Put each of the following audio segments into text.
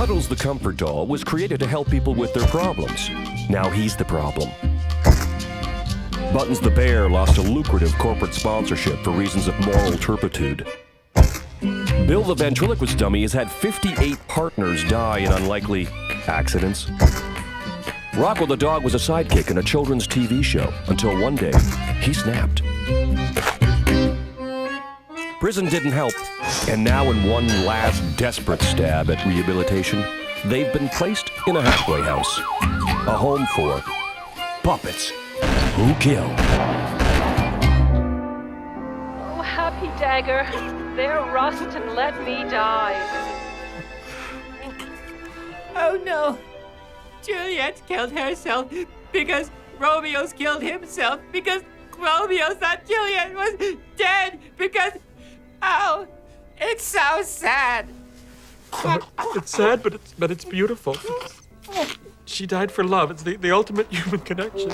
Cuddles the comfort doll was created to help people with their problems. Now he's the problem. Buttons the bear lost a lucrative corporate sponsorship for reasons of moral turpitude. Bill the ventriloquist dummy has had 58 partners die in unlikely accidents. Rocko the dog was a sidekick in a children's TV show until one day he snapped. Prison didn't help, and now in one last desperate stab at rehabilitation, they've been placed in a halfway house. A home for puppets who kill. Oh, happy dagger, there rust and let me die. Oh no, Juliet's killed herself because Romeo's killed himself because Romeo thought Juliet was dead because... Oh, it's so sad. It's sad, but it's beautiful. She died for love. It's the ultimate human connection.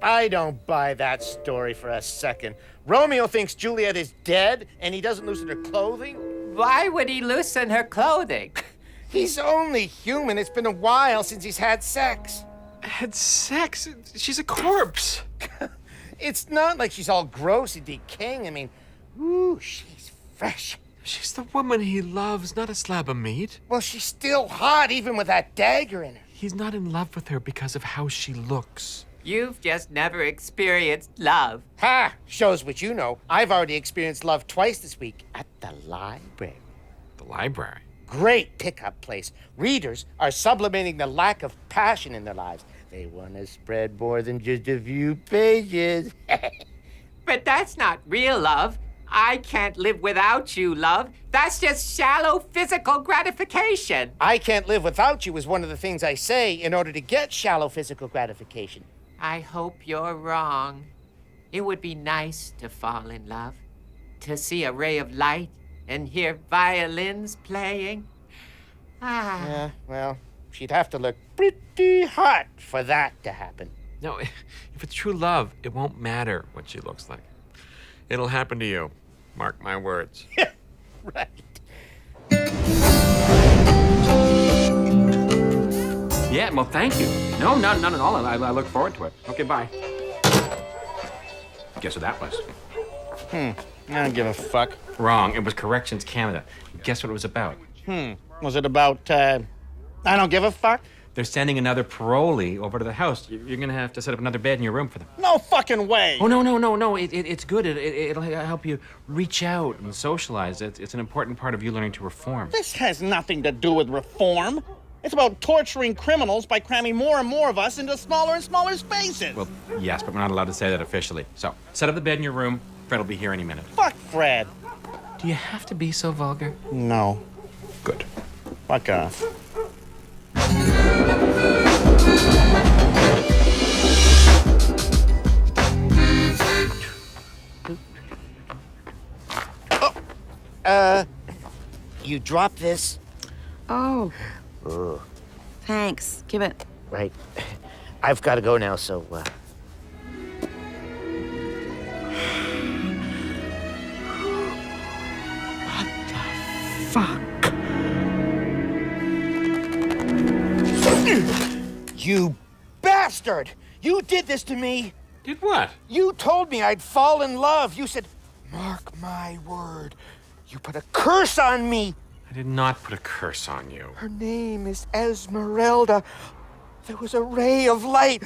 I don't buy that story for a second. Romeo thinks Juliet is dead, and he doesn't loosen her clothing? Why would he loosen her clothing? He's only human. It's been a while since he's had sex. Had sex? She's a corpse. It's not like she's all gross and decaying. I mean, ooh, she's fresh. She's the woman he loves, not a slab of meat. Well, she's still hot, even with that dagger in her. He's not in love with her because of how she looks. You've just never experienced love. Ha! Shows what you know. I've already experienced love twice this week at the library. The library? Great pickup place. Readers are sublimating the lack of passion in their lives. They want to spread more than just a few pages. But that's not real love. I can't live without you, love. That's just shallow physical gratification. I can't live without you is one of the things I say in order to get shallow physical gratification. I hope you're wrong. It would be nice to fall in love, to see a ray of light and hear violins playing. Yeah, well, she'd have to look pretty hot for that to happen. No, if it's true love, it won't matter what she looks like. It'll happen to you. Mark my words. Right. Yeah, well, thank you. No, none at all. I look forward to it. Okay, bye. Guess what that was? I don't give a fuck. Wrong. It was Corrections Canada. Guess what it was about? Was it about, I don't give a fuck? They're sending another parolee over to the house. You're gonna have to set up another bed in your room for them. No fucking way. Oh, no. It's good. It'll help you reach out and socialize. It's an important part of you learning to reform. This has nothing to do with reform. It's about torturing criminals by cramming more and more of us into smaller and smaller spaces. Well, yes, but we're not allowed to say that officially. So, set up the bed in your room. Fred will be here any minute. Fuck Fred. Do you have to be so vulgar? No. Good. Fuck off. You dropped this? Oh. Thanks. Give it. Right. I've got to go now, so, Fuck. You bastard! You did this to me! Did what? You told me I'd fall in love. You said, mark my word. You put a curse on me. I did not put a curse on you. Her name is Esmeralda. There was a ray of light.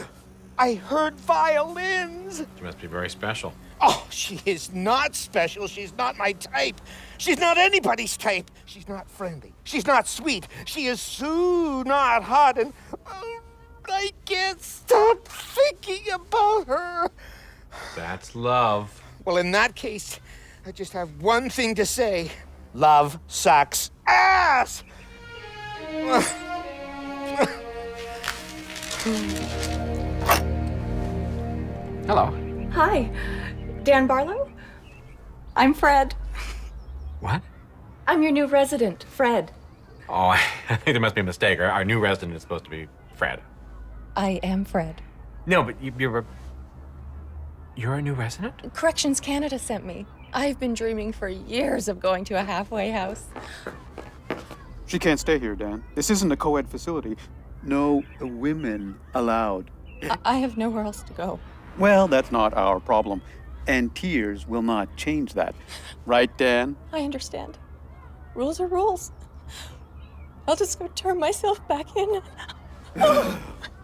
I heard violins. She must be very special. Oh, she is not special. She's not my type. She's not anybody's type. She's not friendly. She's not sweet. She is so not hot, and I can't stop thinking about her. That's love. Well, in that case, I just have one thing to say. Love sucks ass! Hello. Hi, Dan Barlow? I'm Fred. What? I'm your new resident, Fred. Oh, I think there must be a mistake. Our new resident is supposed to be Fred. I am Fred. No, but you're a new resident? Corrections Canada sent me. I've been dreaming for years of going to a halfway house. She can't stay here, Dan. This isn't a co-ed facility. No women allowed. I have nowhere else to go. Well, that's not our problem. And tears will not change that. Right, Dan? I understand. Rules are rules. I'll just go turn myself back in.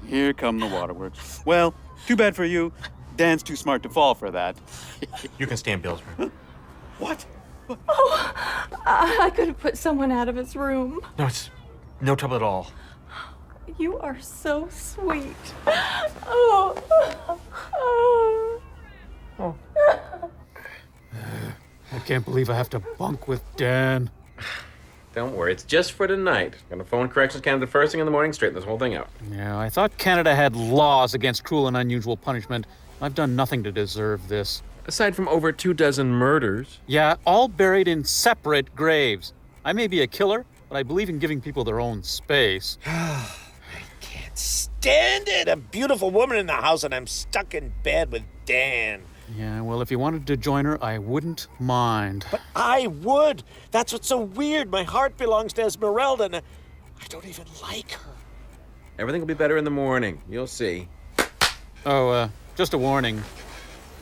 Here come the waterworks. Well, too bad for you. Dan's too smart to fall for that. You can stay in Bill's room. What? Oh, I could have put someone out of his room. No, it's no trouble at all. You are so sweet. Oh. I can't believe I have to bunk with Dan. Don't worry, it's just for tonight. Gonna phone Corrections Canada first thing in the morning, straighten this whole thing out. Yeah, I thought Canada had laws against cruel and unusual punishment. I've done nothing to deserve this. Aside from over 24 murders. Yeah, all buried in separate graves. I may be a killer, but I believe in giving people their own space. Can't stand it. A beautiful woman in the house, and I'm stuck in bed with Dan. Yeah, well, if you wanted to join her, I wouldn't mind. But I would. That's what's so weird. My heart belongs to Esmeralda, and I don't even like her. Everything will be better in the morning. You'll see. Oh, just a warning.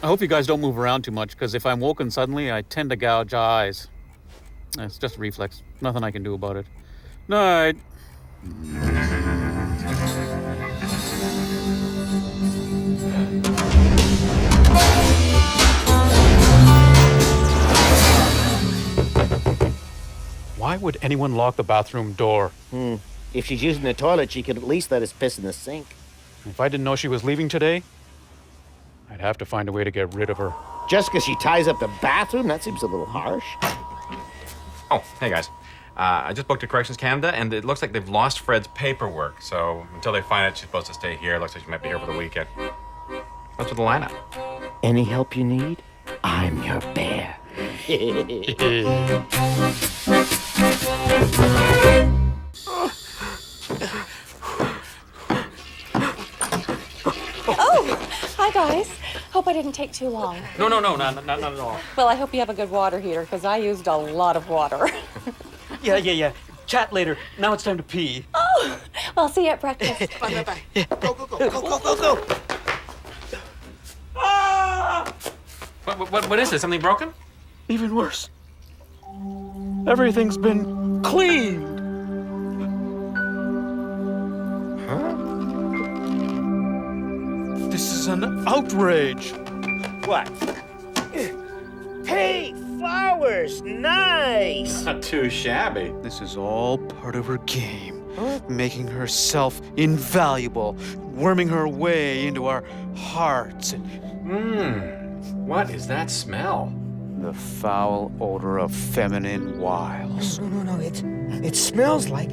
I hope you guys don't move around too much, because if I'm woken suddenly, I tend to gouge eyes. It's just a reflex. Nothing I can do about it. Night. Why would anyone lock the bathroom door? If she's using the toilet, she could at least let us piss in the sink. If I didn't know she was leaving today, I'd have to find a way to get rid of her. Just because she ties up the bathroom? That seems a little harsh. Oh, hey guys. I just booked to Corrections Canada, and it looks like they've lost Fred's paperwork. So until they find it, she's supposed to stay here. Looks like she might be here for the weekend. What's with the lineup? Any help you need? I'm your bear. Oh, hi guys. Hope I didn't take too long. No, not at all. Well, I hope you have a good water heater, because I used a lot of water. Yeah. Chat later. Now it's time to pee. Oh, well, see you at breakfast. Bye. Go. What is this? Something broken? Even worse. Everything's been cleaned. This is an outrage. What? Hey, flowers. Nice. Not too shabby. This is all part of her game. Making herself invaluable, worming her way into our hearts. What is that smell? The foul odor of feminine wiles. No. It smells like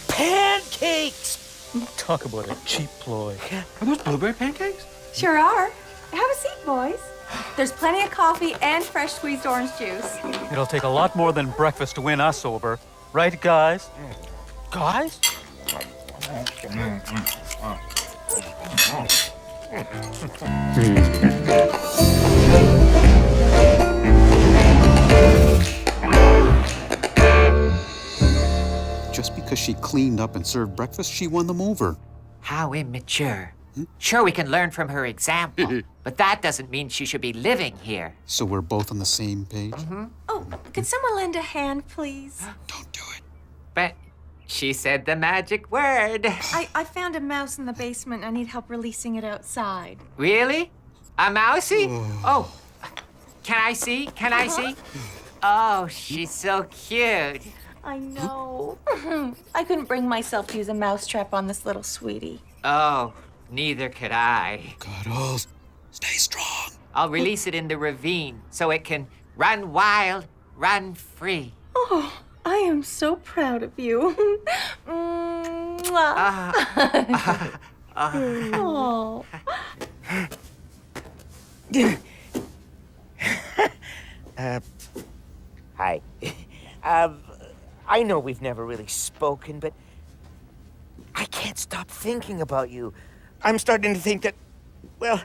pancakes. Talk about a cheap ploy. Are those blueberry pancakes? Sure are. Have a seat, boys. There's plenty of coffee and fresh squeezed orange juice. It'll take a lot more than breakfast to win us over. Right, guys? Guys? Just because she cleaned up and served breakfast, she won them over. How immature. Sure, we can learn from her example, but that doesn't mean she should be living here. So we're both on the same page? Oh, could someone lend a hand, please? Don't do it. But she said the magic word. I found a mouse in the basement. I need help releasing it outside. Really? A mousey? Oh, can I see? Can I see? Oh, she's so cute. I know. I couldn't bring myself to use a mousetrap on this little sweetie. Oh, neither could I. Cuddles, stay strong. I'll release it in the ravine so it can run wild, run free. Oh, I am so proud of you. Mwah. Oh. Hi. I know we've never really spoken, but I can't stop thinking about you. I'm starting to think that, well,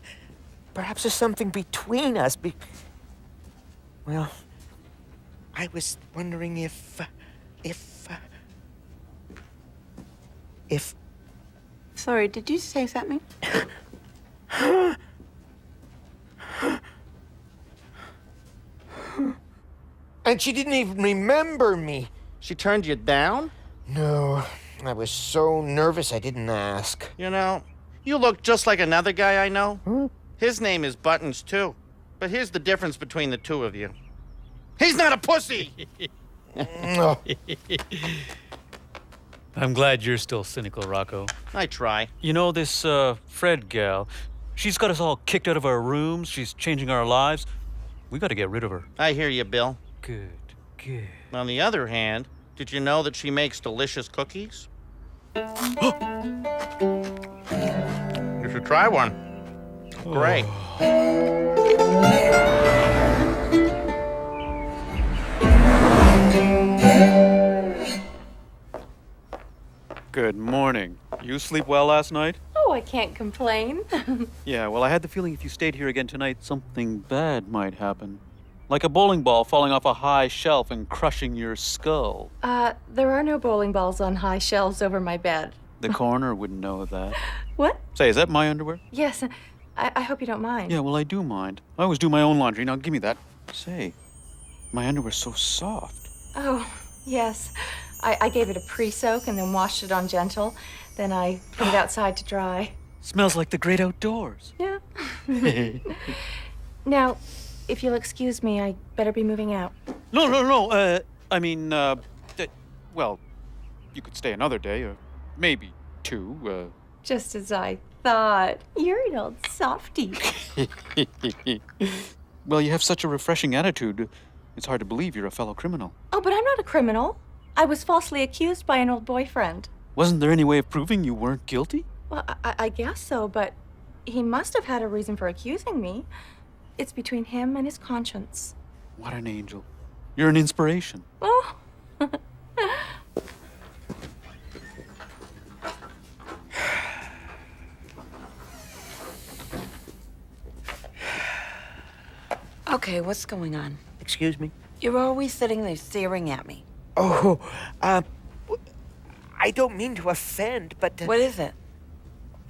perhaps there's something between us. Well, I was wondering if... Sorry, did you say something? And she didn't even remember me. She turned you down? No, I was so nervous I didn't ask. You know, you look just like another guy I know. His name is Buttons, too. But here's the difference between the two of you. He's not a pussy! No. I'm glad you're still cynical, Rocko. I try. You know, this Fred gal, she's got us all kicked out of our rooms. She's changing our lives. We got to get rid of her. I hear you, Bill. Good, good. On the other hand, did you know that she makes delicious cookies? You should try one. Great. Good morning. You sleep well last night? Oh, I can't complain. Yeah, well, I had the feeling if you stayed here again tonight, something bad might happen. Like a bowling ball falling off a high shelf and crushing your skull. There are no bowling balls on high shelves over my bed. The coroner wouldn't know that. What? Say, is that my underwear? Yes, I hope you don't mind. Yeah, well, I do mind. I always do my own laundry. Now, give me that. Say, my underwear's so soft. Oh, yes. I gave it a pre-soak and then washed it on gentle. Then I put it outside to dry. Smells like the great outdoors. Yeah. Now, if you'll excuse me, I better be moving out. No. Well, you could stay another day, or maybe two. Just as I thought. You're an old softie. Well, you have such a refreshing attitude. It's hard to believe you're a fellow criminal. Oh, but I'm not a criminal. I was falsely accused by an old boyfriend. Wasn't there any way of proving you weren't guilty? Well, I guess so, but he must have had a reason for accusing me. It's between him and his conscience. What an angel. You're an inspiration. Oh. Okay, what's going on? Excuse me? You're always sitting there staring at me. Oh, I don't mean to offend, but... What is it?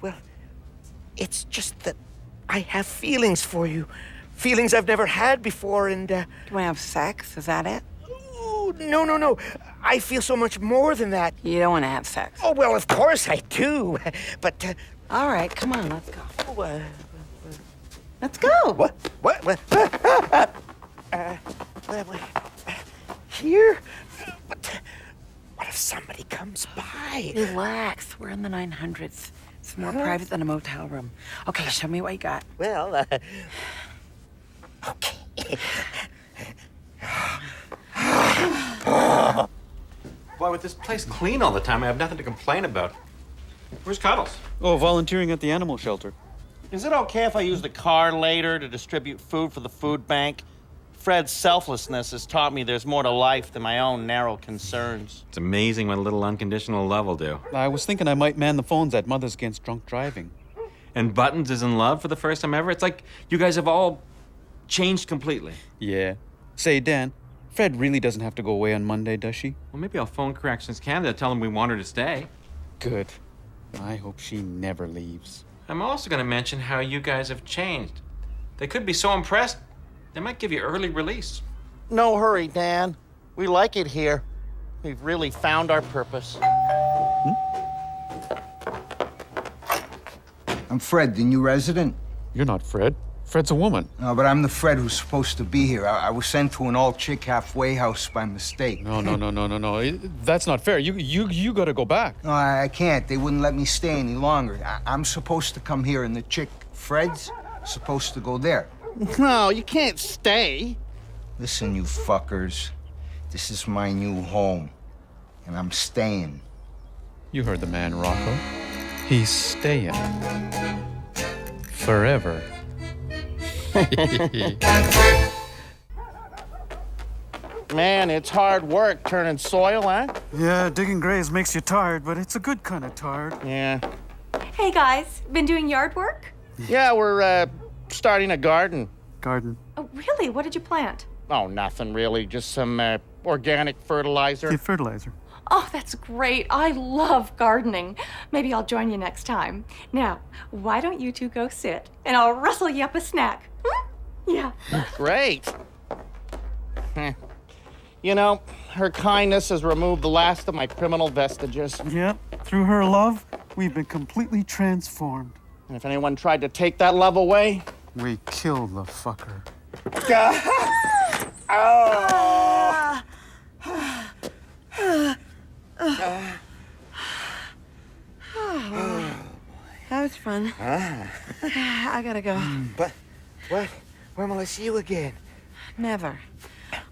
Well, it's just that I have feelings for you. Feelings I've never had before, and, Do you want to have sex? Is that it? Oh, no. I feel so much more than that. You don't want to have sex? Oh, well, of course I do, but, All right, come on, let's go. Let's go. What? Here? What if somebody comes by? Relax, we're in the 900s. It's more private than a motel room. Okay, show me what you got. Well, okay. Boy, with this place clean all the time, I have nothing to complain about. Where's Cuddles? Oh, volunteering at the animal shelter. Is it okay if I use the car later to distribute food for the food bank? Fred's selflessness has taught me there's more to life than my own narrow concerns. It's amazing what a little unconditional love will do. I was thinking I might man the phones at Mothers Against Drunk Driving. And Buttons is in love for the first time ever. It's like you guys have all changed completely. Yeah. Say, Dan, Fred really doesn't have to go away on Monday, does she? Well, maybe I'll phone Corrections Canada, tell them we want her to stay. Good. I hope she never leaves. I'm also going to mention how you guys have changed. They could be so impressed, they might give you early release. No hurry, Dan. We like it here. We've really found our purpose. I'm Fred, the new resident. You're not Fred. Fred's a woman. No, but I'm the Fred who's supposed to be here. I was sent to an all-chick halfway house by mistake. No. That's not fair. You gotta go back. No, I can't. They wouldn't let me stay any longer. I'm supposed to come here, and the chick, Fred's, supposed to go there. No, you can't stay. Listen, you fuckers. This is my new home, and I'm staying. You heard the man, Rocko. He's staying. Forever. Man, it's hard work turning soil, huh? Yeah, digging graves makes you tired, but it's a good kind of tired. Yeah. Hey, guys. Been doing yard work? Yeah, we're, starting a garden. Garden. Oh, really? What did you plant? Oh, nothing really. Just some organic fertilizer. The fertilizer. Oh, that's great. I love gardening. Maybe I'll join you next time. Now, why don't you two go sit, and I'll rustle you up a snack. Hmm? Yeah. Great. You know, her kindness has removed the last of my criminal vestiges. Yep. Through her love, we've been completely transformed. And if anyone tried to take that love away, we killed the fucker. Oh! That was fun. I gotta go. But what? When will I see you again? Never.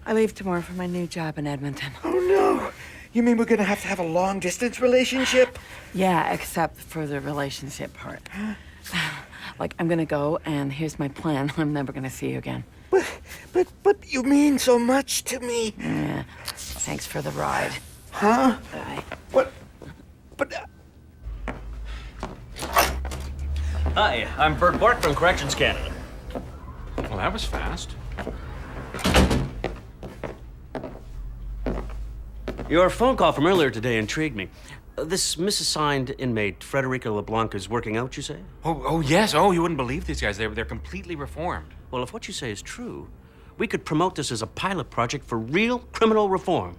I leave tomorrow for my new job in Edmonton. Oh, no. You mean we're gonna have to have a long-distance relationship? Yeah, except for the relationship part. Like, I'm gonna go, and here's my plan. I'm never gonna see you again. But you mean so much to me. Yeah. Thanks for the ride. Huh? Bye. What? But... Hi, I'm Bert Bork from Corrections Canada. Well, that was fast. Your phone call from earlier today intrigued me. This misassigned inmate, Frederica LeBlanc, is working out, you say? Oh, yes. Oh, you wouldn't believe these guys. They're completely reformed. Well, if what you say is true, we could promote this as a pilot project for real criminal reform.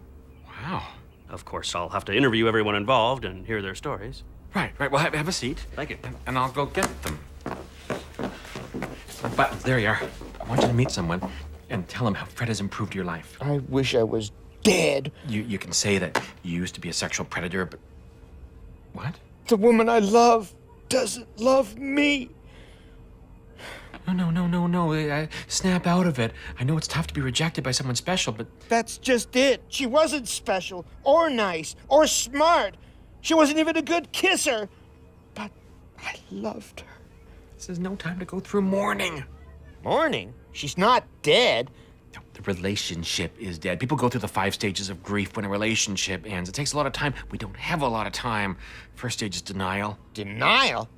Wow. Of course, I'll have to interview everyone involved and hear their stories. Right. Well, have a seat. Thank you. And I'll go get them. But there you are. I want you to meet someone and tell them how Fred has improved your life. I wish I was dead. You can say that you used to be a sexual predator, but... What? The woman I love doesn't love me. No. Snap out of it. I know it's tough to be rejected by someone special, but... That's just it. She wasn't special, or nice, or smart. She wasn't even a good kisser. But I loved her. This is no time to go through mourning. Mourning? She's not dead. The relationship is dead. People go through the 5 stages of grief when a relationship ends. It takes a lot of time. We don't have a lot of time. First stage is denial. Denial?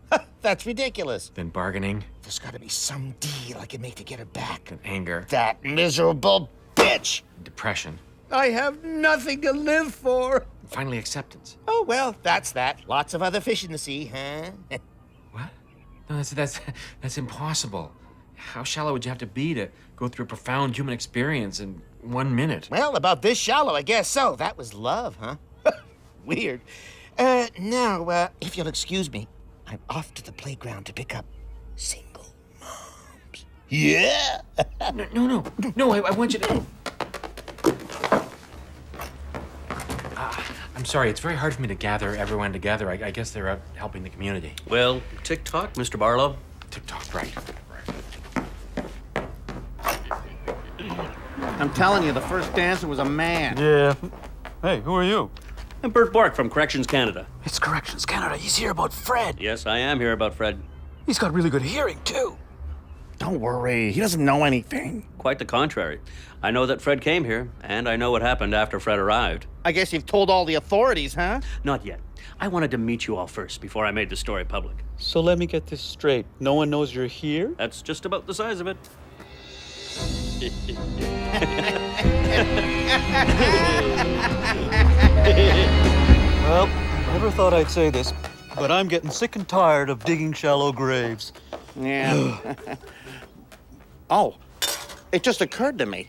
That's ridiculous. Then bargaining. There's gotta be some deal I can make to get her back. Then anger. That miserable bitch! Depression. I have nothing to live for. Finally, acceptance. Oh, well, that's that. Lots of other fish in the sea, huh? What? No, that's impossible. How shallow would you have to be to go through a profound human experience in 1 minute? Well, about this shallow, I guess so. That was love, huh? Weird. Now, if you'll excuse me, I'm off to the playground to pick up single moms. Yeah! No, I want you to... I'm sorry, it's very hard for me to gather everyone together. I guess they're out helping the community. Well, tick-tock, Mr. Barlow. Tick-tock, right. I'm telling you, the first dancer was a man. Yeah. Hey, who are you? I'm Bert Bork from Corrections Canada. It's Corrections Canada. He's here about Fred. Yes, I am here about Fred. He's got really good hearing, too. Don't worry, he doesn't know anything. Quite the contrary. I know that Fred came here, and I know what happened after Fred arrived. I guess you've told all the authorities, huh? Not yet. I wanted to meet you all first before I made the story public. So let me get this straight. No one knows you're here? That's just about the size of it. Well, never thought I'd say this, but I'm getting sick and tired of digging shallow graves. Yeah. Oh, it just occurred to me.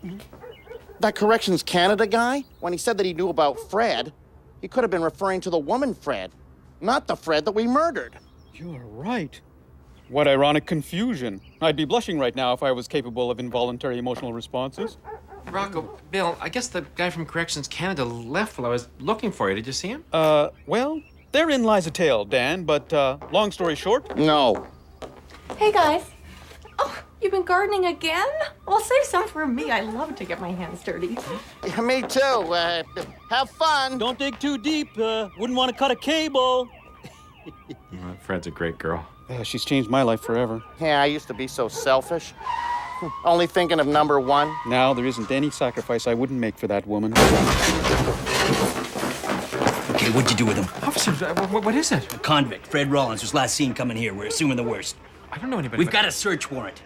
That Corrections Canada guy, when he said that he knew about Fred, he could have been referring to the woman Fred, not the Fred that we murdered. You're right. What ironic confusion. I'd be blushing right now if I was capable of involuntary emotional responses. Rocko, Bill, I guess the guy from Corrections Canada left while I was looking for you. Did you see him? Well, therein lies a tale, Dan, but, long story short... No. Hey, guys. Oh, you've been gardening again? Well, save some for me. I love to get my hands dirty. Yeah, me too. Have fun. Don't dig too deep. Wouldn't want to cut a cable. Fred's a great girl. Yeah, she's changed my life forever. Yeah, I used to be so selfish. Only thinking of number one. Now there isn't any sacrifice I wouldn't make for that woman. Okay, what'd you do with him? Officer, what is it? A convict. Fred Rollins was last seen coming here. We're assuming the worst. I don't know anybody. We've got a search warrant.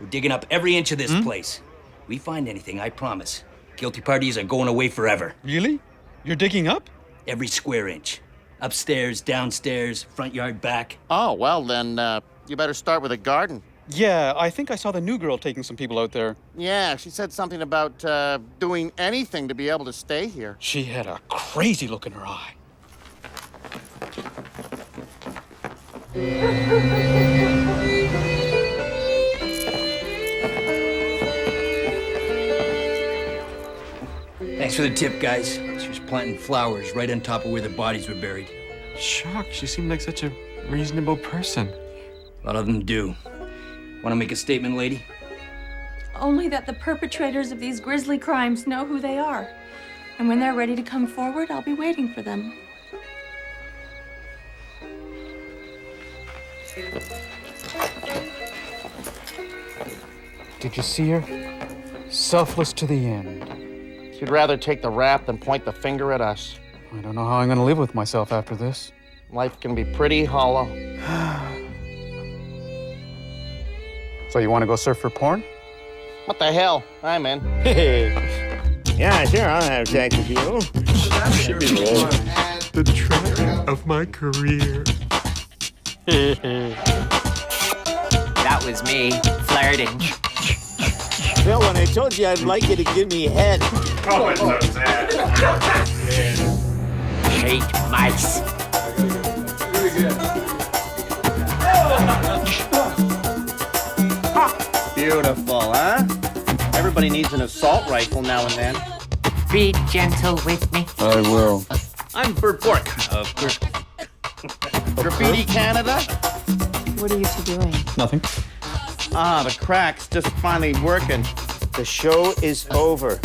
We're digging up every inch of this place. We find anything, I promise. Guilty parties are going away forever. Really? You're digging up? Every square inch. Upstairs, downstairs, front yard, back. Oh, well, then, you better start with a garden. Yeah, I think I saw the new girl taking some people out there. Yeah, she said something about, doing anything to be able to stay here. She had a crazy look in her eye. Thanks for the tip, guys. She was planting flowers right on top of where the bodies were buried. Shocked. She seemed like such a reasonable person. A lot of them do. Want to make a statement, lady? Only that the perpetrators of these grisly crimes know who they are. And when they're ready to come forward, I'll be waiting for them. Did you see her? Selfless to the end. She'd rather take the rap than point the finger at us. I don't know how I'm gonna live with myself after this. Life can be pretty hollow. So you want to go surf for porn? What the hell? I'm in. Yeah, sure, I'll have sex with you. The track of my career. That was me, flirting. Phil, when I told you I'd like you to give me head. Oh, it's so sad. Hate mice. Beautiful, huh? Everybody needs an assault rifle now and then. Be gentle with me. I will. I'm Bert Bork of Graffiti Canada? What are you two doing? Nothing. Ah, the crack's just finally working. The show is over.